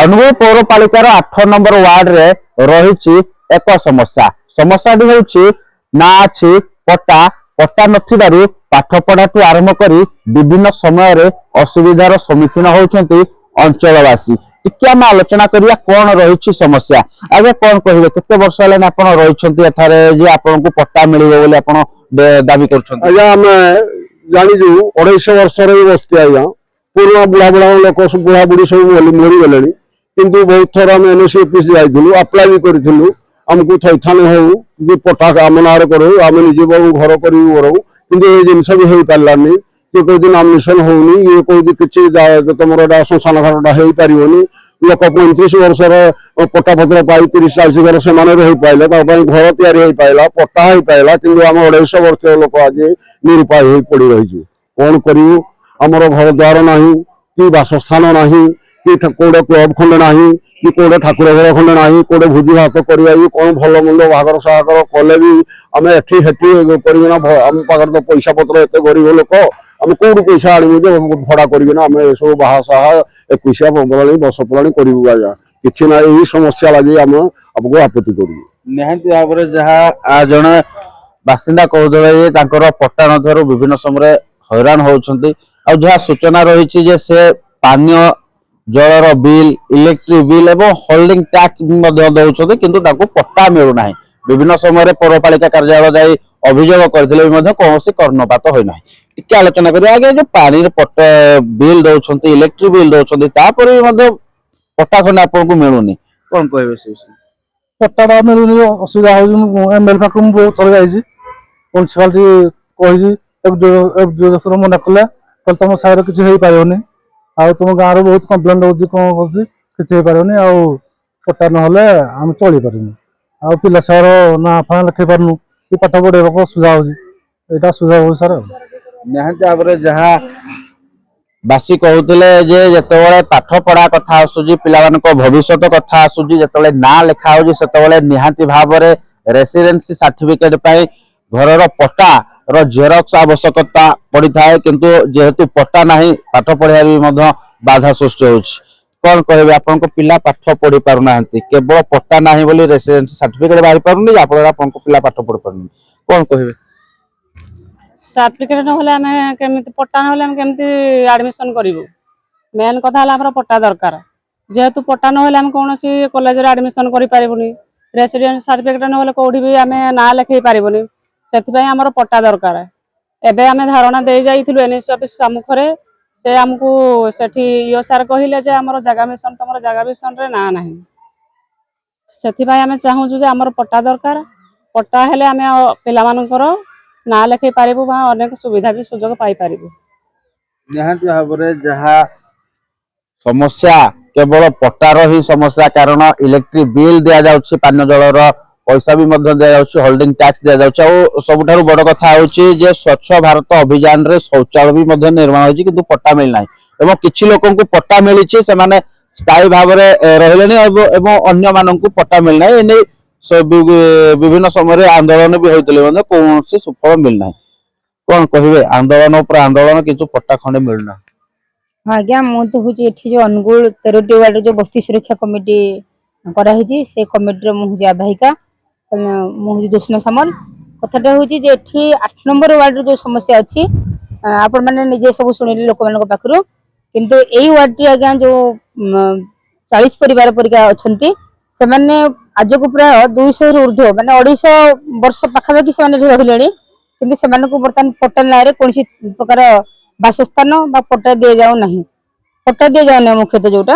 Angul पौरपालिकार 8 number ward रे रही एक समस्या समस्याटी हूँ ना अच्छी पट्टा पट्टा नथिबारु पाठ पढ़ा आरंभ कर विभिन्न समय रे असुविधार सम्मुखीन होती अंचलवासी टिके आम आलोचना करिया कौन रही समस्या आगे कौन कहे केते वर्ष हेलानी आपण रहिछंती एठारे जे आपन को पट्टा मिलिबो बोली आपण दाबी करछंती आज्ञा आम जानिजु 250 वर्ष बस्ती आज्ञा पुराना बुढ़ा बुढ़ा लोक बुढ़ा बुढ़ी सब मरीगले किंतु बहुत थर आम एनओसी ऑफिस जाइलु अप्लाई भी करूँ आमको थैथान हो कि पट्टा आम ना करूँ आम निजे बहु घर करूँ कि ये जिनस भी हो पारानी किए कोई दिन आडमिशन होनी ये कोई किसी तुम श्मशान घाटा हो पारे लोक 35 वर्षर पट्टा पत्र पाई 30-40 घर से पाइले घर तैयारी पाइला पट्टा हो पाइला कि आम 250 वर्ष लोक आज निरुपाय हो पड़ रही कौन करूँ आमर घर द्वार ना कि बासस्थान ना कि कौटे क्लब खंडे ना कि कौटे ठाकुर घर खंडे ना कौटे भोजी भात करा कौन भल मंद बाहर सागर कले भी आम एटी करना आम पाखे तो पैसा पत्र एत गरीब लोक आम कौटू पैसा आणु भड़ा करना आम सब बाहा साहा 21 पलाणी वर्ष पलाणी करूँ आज्ञा कि ना यही समस्या लगे आम आपको आपत्ति करूँ निहांती भाव में जहाँ जड़े बासिंदा कहते पट्टा नथर विभिन्न समय हैरान होती जहाँ सूचना रही से पानीय जलर बिल इलेक्ट्रिक बिल एवं होल्डिंग टैक्स दौरान किंतु पट्टा मिलूना विभिन्न समय पौरपालिका कार्यालय जाई अभियोग करते कौन कर्णपात होना टिके आलोचना करिए आगे जो पानी पट्टा बिल दौरान इलेक्ट्रिक बिल दौरान पट्टा खंड आपको मिलूनी कौन कहे से पट्टा मिलूनी असुविधा होमएलए पाक बहुत थर जाइए म्यूनिसिपालिटी कही मना कले तुम सागर किसी हो पारनी आ तुम गाँव बहुत कम्प्लेन रोज कौन किसी पारनी पट्टा ना आम चली पारनी आ पिला सागर ना फा लिखे पार्नु कि पाठ पढ़ाक असुविधा होता असुविधा हो सर निहांती भाव में जहाँ बासी कहते जिते पाठ पढ़ा कथा आसूजी पिला भविष्य कथा आसूजी जिते ना लिखा होते निहांती भाव में रेसिडेंसी सर्टिफिकेट घर पट्टा जेरक्स आवश्यकता पड़ी थाए किंतु जेहेतु पट्टा नहीं पाठ पढ़ा भी बाधा सृष्टि होछि कौन कहे आपन पिला पाठ पढ़ी पारना केवल पट्टा नहीं बोली रेसिडेंसी सर्टिफिकेट बाहरी पारुनी जाफल आपन पिला पाठ पढ़ी पारुनी कौन कहे सर्टिफिकेट ना केमिति पट्टा ना केमिति एडमिशन करिवु मेन कथा हला हमर पट्टा दरकार जेहेतु पट्टा न हम कौन कॉलेज रे एडमिशन करि पारिबुनी रेसिडेंस सर्टिफिकेट न कोठी भी आमे ना लिखै पारिबुनी सेथिबाई हमर पट्टा दरकार एबे आमे धारणा दे जाइथिलु एनएसी ऑफिस सम्मुखरे से हमकु सेठी यो सर कहिले जे हमर जगह मिशन तमर जगह मिशन रे ना नाही सेथिबाई आमे चाहू जे हमर पट्टा दरकार पट्टा हेले आमे पिला मानकर ना लिखै पारिबु बा अनेक सुविधा भी सुजोग पाई पारिबु निहांती भाव में जहाँ समस्या केवल पट्टार ही समस्या कारण इलेक्ट्रिक बिल दि जाउछि पानी जलर पैसा भी दि होल्डिंग टैक्स दि जाउछि सबुठारु बड़ कथा होछि जे स्वच्छ भारत अभियान रे शौचालय भी निर्माण होछि किंतु पट्टा मिलना एवं किछि लोकन को पट्टा मिलिछि से माने स्थायी भाव में रहलेनी एवं अन्य मानन को पट्टा मिलना एने विभिन्न समय आंदोलन भी होते कौन से सुफल मिलना कौन कहे आंदोलन उपर आंदोलन किछु पट्टा खंडे मिलना आज्ञा मु तो हूँ ये अनुगुल 13टी वार्ड जो बस्ती सुरक्षा कमिटी कराई से कमिटी मुझे आवाहिका मुझे जोस्ना सामल कथाटा हूँ 8 नंबर वार्ड जो समस्या अच्छी आपण मैंने निजे सब शुणिले लोक मान पाखु किंतु यही वार्ड टी आज्ञा जो 40 परिवार परिका अच्छा से मैंने आज को प्राय 200 रु ऊर्ध्व माने 250 वर्ष पाखापाखि से रही कि बर्तमान पट्टा ना कौन प्रकार बासस्थान पट्टा दि जाऊ ना पट्टा दि जाऊना मुख्यतः जोटा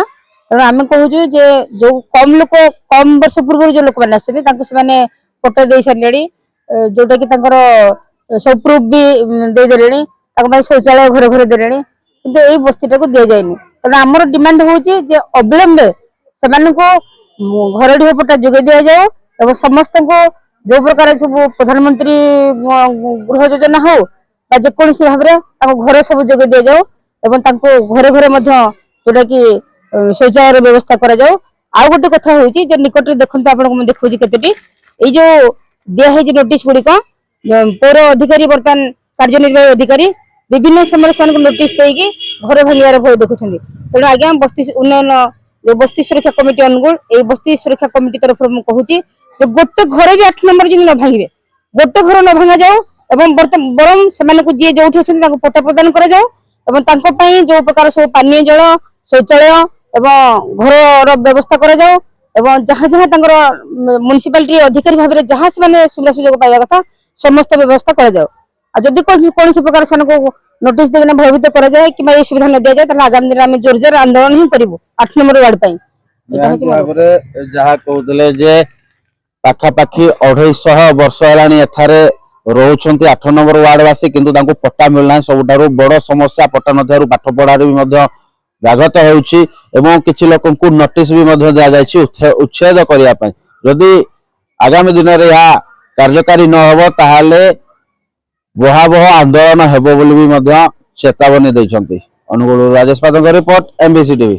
तेणु आम कहूँ जो कम लोक कम वर्ष पूर्व जो लोक मैंने पट्टा दे सारे जोटा कि सब प्रूफ भी देदेले शौचालय घर घर देले कि यही बस्तीटा को दि जाए तेणु आमर डिमांड हूँ अविलंबे से घर ढी पट्टा जोगे दि जाए और समस्त को जो प्रकार सब प्रधानमंत्री गृह योजना हो जेकोसी भाव में घर सब जोगे दि जाओ एवं घरे घरे जोटा कि शौचालय व्यवस्था करा जाओ आउ गोटे कथा हूँ निकट में देखते आपको देखा केतोटी ये जो दिखाई नोटिस गुड़िक पौर अधिकारी बर्तमान कार्यनिर्वाही अधिकारी विभिन्न समय से नोटिस देकी घर भांगार भय देखुं तेणु आज्ञा बस्ती उन्नयन जो बस्ती सुरक्षा कमिटी अनुगुल ए बस्ती सुरक्षा कमिटी तरफ मु कहूची जे गोटे घर भी 8 नंबर जिन न भांगिबे गोटे घर न भांगा जाओ एवं बरम सेमान को जे जोठी अछन ताको पट्टा प्रदान करा जाओ एवं तांको पई जो प्रकार सब पानीय जल शौचालय एवं घर व्यवस्था करा जाओ एवं जहाँ जहाँ तांकर म्युनिसिपालिटी अधिकारी भाबरे जहाँ से माने सुविधा सुयोग पाइबा कथा समस्त व्यवस्था करा जाओ आ जदि कोन प्रकार सन को नोटिस देना भयभीत करा जाए कि ये सुविधा न दिया जाए ताला आगामी दिन में जोर जोर आंदोलन ही करिवो 8 नंबर वार्ड पई ନିହାତି ଭାବରେ ଯାହା କହୁଥିଲେ ଯେ ପାଖାପାଖି 250 ବର୍ଷ ହେଲାଣି ଏଠାରେ ରହୁଛନ୍ତି 8 ନମ୍ବର ୱାର୍ଡବାସୀ କିନ୍ତୁ ତାଙ୍କୁ ପଟ୍ଟା ମିଳୁନାହିଁ ସବୁଠାରୁ ବଡ଼ ସମସ୍ୟା ପଟ୍ଟା ନଥିବାରୁ ପାଠ ପଢ଼ାରେ ବି ମଧ୍ୟ ବ୍ୟାଘାତ ହେଉଛି ଏବଂ କିଛି ଲୋକଙ୍କୁ ନୋଟିସ ବି ମଧ୍ୟ ଦିଆଯାଇଛି ଉଚ୍ଛେଦ କରିବା ପାଇଁ ଯଦି ଆଗାମୀ ଦିନରେ ଏହା କାର୍ଯ୍ୟକାରୀ ନ ହେବ ତାହେଲେ ଭୟାବହ ଆନ୍ଦୋଳନ ହେବ ବୋଲି ବି ମଧ୍ୟ ଚେତାବନୀ ଦେଇଛନ୍ତି ଅନୁଗୁଳ ରାଜେଶ ପାତ୍ରଙ୍କ ରିପୋର୍ଟ MBC TV।